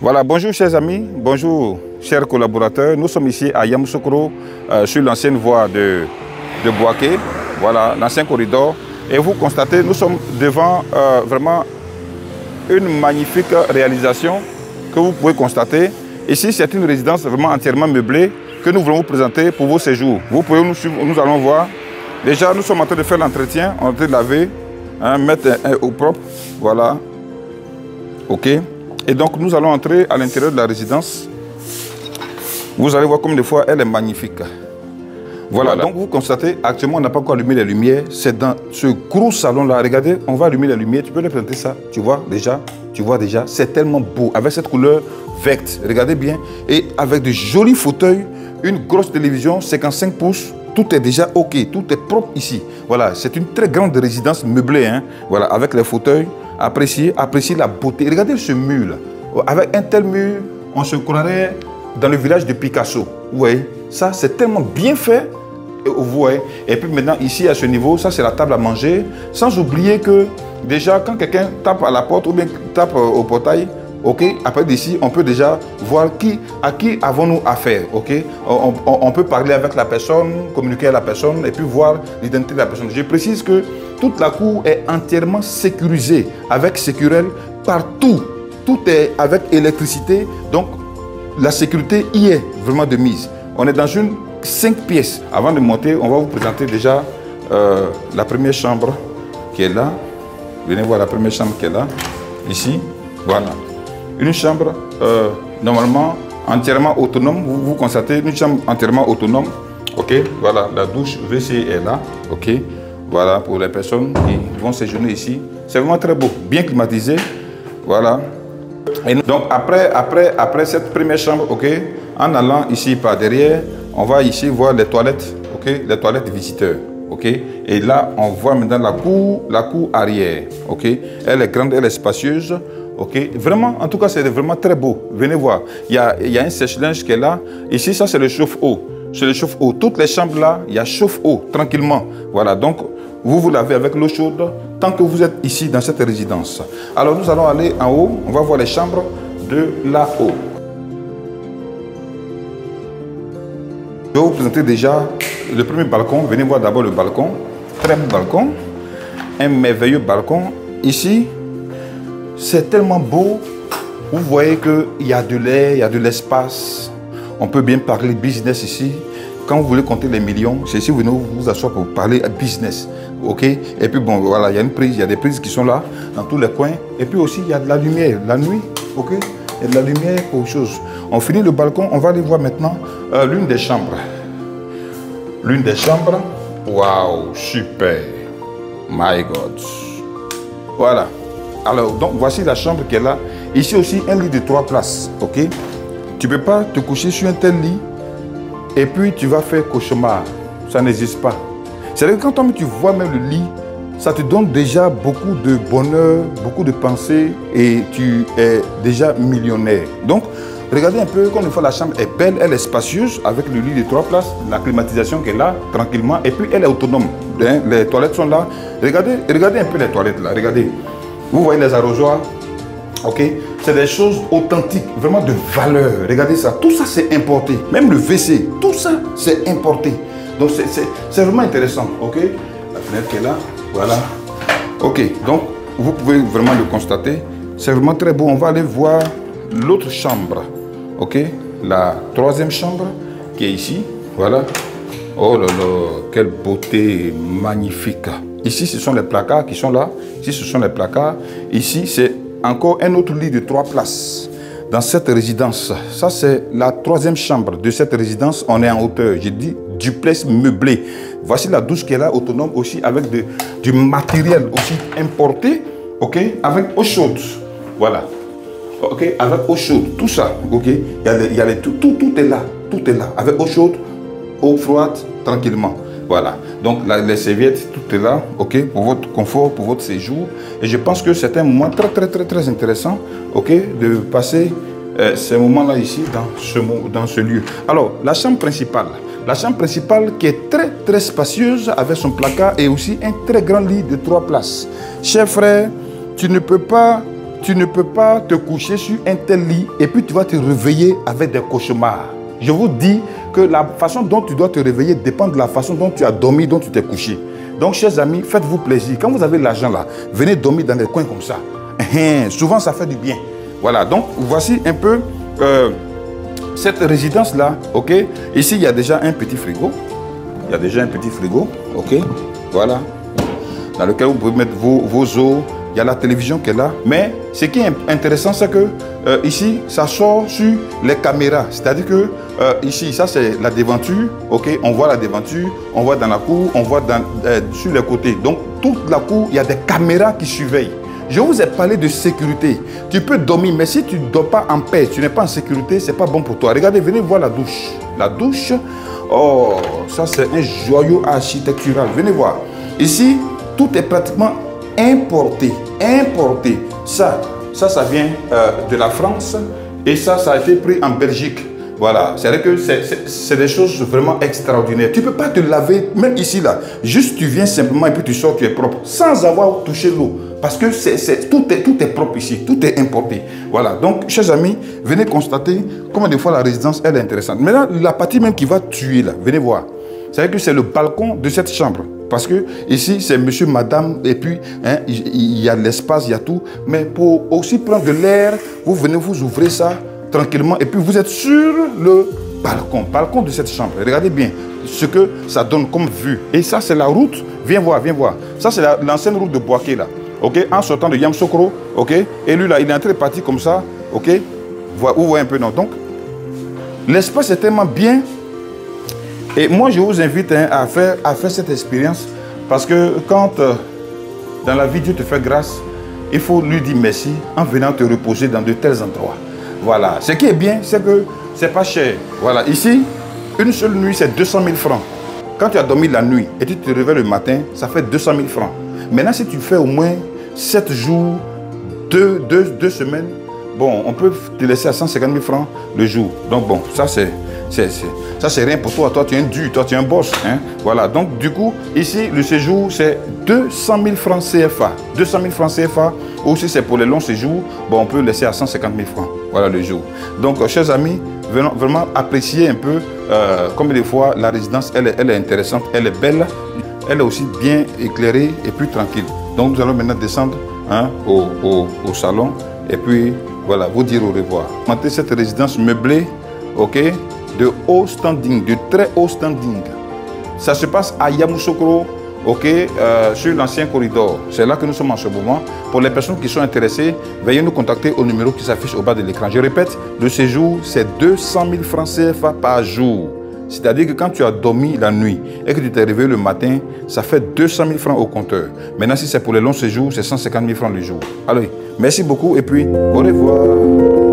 Voilà, bonjour chers amis, bonjour chers collaborateurs. Nous sommes ici à Yamoussoukro, sur l'ancienne voie de Bouaké, voilà, l'ancien corridor. Et vous constatez, nous sommes devant vraiment une magnifique réalisation que vous pouvez constater. Ici, c'est une résidence vraiment entièrement meublée que nous voulons vous présenter pour vos séjours. Vous pouvez nous suivre, nous allons voir. Déjà, nous sommes en train de faire l'entretien, en train de laver, hein, mettre au propre, voilà. Ok. Et donc, nous allons entrer à l'intérieur de la résidence. Vous allez voir comme des fois, elle est magnifique. Voilà, donc vous constatez, actuellement, on n'a pas encore allumé les lumières. C'est dans ce gros salon-là. Regardez, on va allumer les lumières. Tu peux représenter ça. Tu vois déjà, c'est tellement beau. Avec cette couleur verte, regardez bien. Et avec de jolis fauteuils, une grosse télévision, 55 pouces. Tout est déjà OK, tout est propre ici. Voilà, c'est une très grande résidence meublée. Hein. Voilà, avec les fauteuils. Appréciez la beauté. Regardez ce mur là. Avec un tel mur, on se croirait dans le village de Picasso. Vous voyez, ça c'est tellement bien fait. Vous voyez. Et puis maintenant, ici à ce niveau, ça c'est la table à manger. Sans oublier que déjà, quand quelqu'un tape à la porte ou bien tape au portail, ok, après d'ici, on peut déjà voir à qui avons-nous affaire. Ok, on peut parler avec la personne, communiquer avec la personne et puis voir l'identité de la personne. Je précise que toute la cour est entièrement sécurisée avec Sécurel partout. Tout est avec électricité, donc la sécurité y est vraiment de mise. On est dans une 5 pièces. Avant de monter, on va vous présenter déjà la première chambre qui est là. Venez voir la première chambre qui est là, ici. Voilà. Une chambre normalement entièrement autonome. Vous constatez une chambre entièrement autonome. Ok, voilà, la douche WC est là. Ok, voilà pour les personnes qui vont séjourner ici. C'est vraiment très beau, bien climatisé. Voilà. Et donc après cette première chambre, ok, en allant ici par derrière, on va ici voir les toilettes, ok, les toilettes visiteurs. Ok, et là on voit maintenant la cour arrière. Ok, elle est grande, elle est spacieuse. Ok, vraiment, en tout cas, c'est vraiment très beau. Venez voir. Il y a un sèche-linge qui est là. Ici, ça, c'est le chauffe-eau. C'est le chauffe-eau. Toutes les chambres là, il y a chauffe-eau, tranquillement. Voilà, donc, vous lavez avec l'eau chaude tant que vous êtes ici dans cette résidence. Alors, nous allons aller en haut. On va voir les chambres de là-haut. Je vais vous présenter déjà le premier balcon. Venez voir d'abord le balcon. Très beau balcon. Un merveilleux balcon. Ici, c'est tellement beau. Vous voyez qu'il y a de l'air, il y a de l'espace. On peut bien parler business ici. Quand vous voulez compter les millions, c'est ici vous venez vous asseoir pour parler business. Ok. Et puis bon, voilà, il y a une prise, il y a des prises qui sont là, dans tous les coins. Et puis aussi, il y a de la lumière, la nuit. Ok. Il y a de la lumière pour autre chose. On finit le balcon, on va aller voir maintenant l'une des chambres. L'une des chambres. Waouh, super. My God. Voilà. Alors, donc, voici la chambre qui est là. Ici aussi, un lit de 3 places, ok? Tu ne peux pas te coucher sur un tel lit et puis tu vas faire cauchemar. Ça n'existe pas. C'est-à-dire que quand tu vois même le lit, ça te donne déjà beaucoup de bonheur, beaucoup de pensées et tu es déjà millionnaire. Donc, regardez un peu, comme une fois la chambre est belle, elle est spacieuse avec le lit de 3 places, la climatisation qui est là, tranquillement, et puis elle est autonome. Hein? Les toilettes sont là. Regardez un peu les toilettes là, regardez. Vous voyez les arrosoirs, ok? C'est des choses authentiques, vraiment de valeur. Regardez ça, tout ça c'est importé. Même le WC, tout ça c'est importé. Donc c'est vraiment intéressant, ok? La fenêtre qui est là, voilà. Ok, donc vous pouvez vraiment le constater. C'est vraiment très beau. On va aller voir l'autre chambre, ok? La troisième chambre qui est ici, voilà. Oh là là, quelle beauté magnifique. Ici, ce sont les placards qui sont là. Ici, ce sont les placards. Ici, c'est encore un autre lit de 3 places dans cette résidence. Ça, c'est la troisième chambre de cette résidence. On est en hauteur. J'ai dit duplex meublé. Voici la douche qui est là, autonome aussi, avec du matériel aussi importé, ok, avec eau chaude. Voilà. Ok, avec eau chaude. Tout ça, ok. Tout est là. Tout est là. Avec eau chaude, eau froide, tranquillement. Voilà, donc les serviettes, tout est là, ok, pour votre confort, pour votre séjour. Et je pense que c'est un moment très intéressant, ok, de passer ces moments-là ici, dans ce lieu. Alors, la chambre principale qui est très spacieuse avec son placard et aussi un très grand lit de 3 places. Cher frère, tu ne peux pas tu ne peux pas te coucher sur un tel lit et puis tu vas te réveiller avec des cauchemars. Je vous dis que la façon dont tu dois te réveiller dépend de la façon dont tu as dormi, dont tu t'es couché. Donc, chers amis, faites-vous plaisir. Quand vous avez l'argent là, venez dormir dans des coins comme ça. Souvent, ça fait du bien. Voilà, donc voici un peu cette résidence-là. Ok. Ici, il y a déjà un petit frigo. Il y a déjà un petit frigo. Ok. Voilà. Dans lequel vous pouvez mettre vos eaux. Il y a la télévision qui est là. Mais ce qui est intéressant, c'est que ici, ça sort sur les caméras. C'est-à-dire que ici, ça c'est la devanture. Ok, on voit la devanture, on voit dans la cour, on voit sur les côtés. Donc, toute la cour, il y a des caméras qui surveillent. Je vous ai parlé de sécurité. Tu peux dormir, mais si tu ne dors pas en paix, tu n'es pas en sécurité, ce n'est pas bon pour toi. Regardez, venez voir la douche. La douche, oh, ça c'est un joyau architectural. Venez voir. Ici, tout est pratiquement importé. Importé. Ça vient de la France et ça a été pris en Belgique. Voilà, c'est vrai que c'est des choses vraiment extraordinaires. Tu ne peux pas te laver, même ici, là. Juste, tu viens simplement et puis tu sors, tu es propre, sans avoir touché l'eau. Parce que tout est propre ici, tout est importé. Voilà, donc, chers amis, venez constater comment des fois la résidence, elle est intéressante. Maintenant, la partie même qui va tuer, là, venez voir. C'est vrai que c'est le balcon de cette chambre. Parce que ici, c'est monsieur, madame, et puis hein, il y a l'espace, il y a tout. Mais pour aussi prendre de l'air, vous venez, vous ouvrez ça tranquillement et puis vous êtes sur le balcon de cette chambre. Regardez bien ce que ça donne comme vue. Et ça, c'est la route. Viens voir, viens voir. Ça, c'est l'ancienne route de Boaké, là. Ok, en sortant de Yamoussoukro, ok. Et lui, là, il est entré parti comme ça, ok. Vous voyez un peu, non? Donc, l'espace est tellement bien. Et moi, je vous invite hein, à faire cette expérience parce que quand dans la vie, Dieu te fait grâce, il faut lui dire merci en venant te reposer dans de tels endroits. Voilà. Ce qui est bien, c'est que ce n'est pas cher. Voilà. Ici, une seule nuit, c'est 200 000 francs. Quand tu as dormi la nuit et tu te réveilles le matin, ça fait 200 000 francs. Maintenant, si tu fais au moins 7 jours, 2 semaines, bon, on peut te laisser à 150 000 francs le jour. Donc bon, ça c'est rien pour toi. Toi, tu es un dur, toi, tu es un boss. Hein? Voilà. Donc, du coup, ici, le séjour, c'est 200 000 francs CFA. 200 000 francs CFA. Ou si c'est pour les longs séjours, bon, on peut laisser à 150 000 francs. Voilà le jour. Donc, chers amis, vraiment apprécier un peu comme des fois la résidence, elle est intéressante, elle est belle, elle est aussi bien éclairée et puis tranquille. Donc, nous allons maintenant descendre hein, au salon et puis, voilà, vous dire au revoir. Montez cette résidence meublée, ok, de haut standing, de très haut standing. Ça se passe à Yamoussoukro, ok, sur l'ancien corridor. C'est là que nous sommes en ce moment. Pour les personnes qui sont intéressées, veuillez nous contacter au numéro qui s'affiche au bas de l'écran. Je répète, le séjour, c'est 200 000 francs CFA par jour. C'est-à-dire que quand tu as dormi la nuit et que tu t'es réveillé le matin, ça fait 200 000 francs au compteur. Maintenant, si c'est pour les longs séjours, c'est 150 000 francs le jour. Allez, merci beaucoup et puis au revoir.